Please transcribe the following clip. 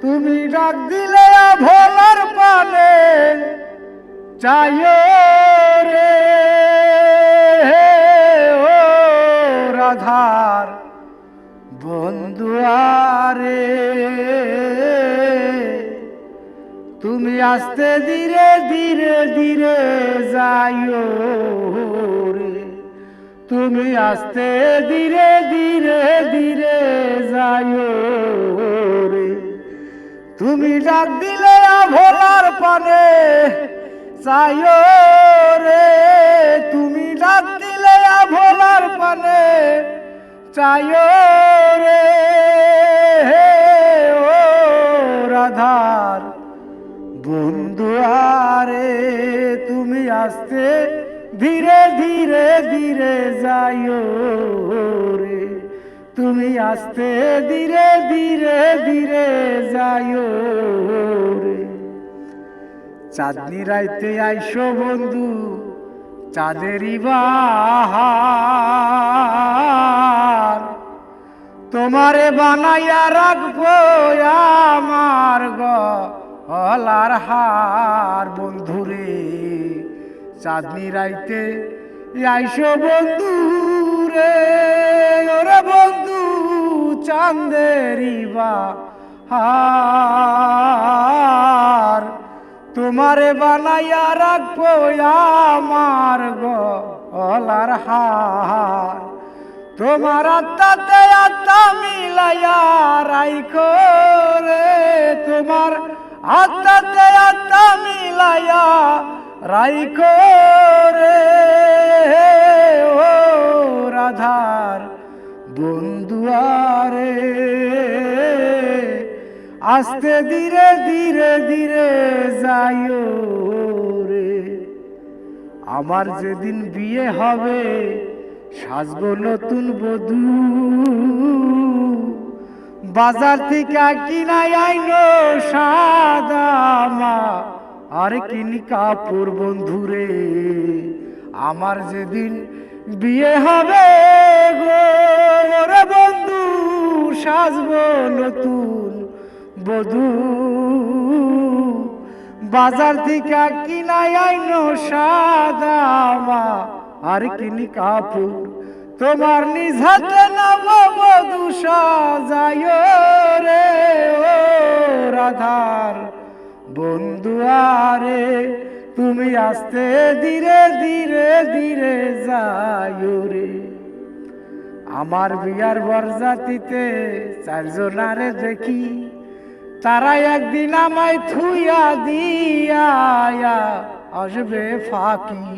তুমি ডাক দিলে ভোলার পানে চাইও রে ও রাধার বন্ধু আরে তুমি আস্তে ধীরে ধীরে ধীরে যাইও রে তুমি আস্তে ধীরে ধীরে ধীরে যাইও রে তুমি ডাক দিলে ভোলার পানে চাইও রে তুমি ডাক দিলে ভোলার পানে চাইও রে ও রাধার বন্ধু আরে তুমি আস্তে ধীরে ধীরে ধীরে যাইও রে তুমি আস্তে ধীরে ধীরে ধীরে যাইও রে চাঁদনি রাইতে আইসো বন্ধু চাঁদেরই বাহার তোমারে বানাইয়া রাখবো আমার গলার হার বন্ধুরে চাঁদনি রাইতে আইসো বন্ধু রে ওরে বন্ধু চাঁদেরই বাহার তোমারে বানাইয়া রাখবো আমার গলার হার তোমার আত্মাতে আত্মা মিলাইয়া রাইখো রে তোমার আত্মাতে আত্মা মিলাইয়া রাইখো রে ও রাধার বন্ধু আরে আস্তে ধীরে ধীরে ধীরে যাইও রে আমার যেদিন বিয়ে হবে সাজবো নতুন বধূ বাজার থেকে কিনাই আইনো সাদা মা আর কিনি কাপড় বন্ধুরে আমার যেদিন বিয়ে হবে গো রে বন্ধু সাজবো নতুন বধূ বাজার থেকে কিনাই আইনো সাদা মা আর কিনি কাপড় তোমার নিজ হাতে নববধূ সাজাইও রে ও রাধার বন্ধু আরে তুমি আস্তে ধীরে ধীরে ধীরে যাইও রে আমার বিয়ার বরযাত্রীতে চারজনারে দেখি তারা একদিন আমায় থুইয়া দিয়া আসবে ফাঁকি।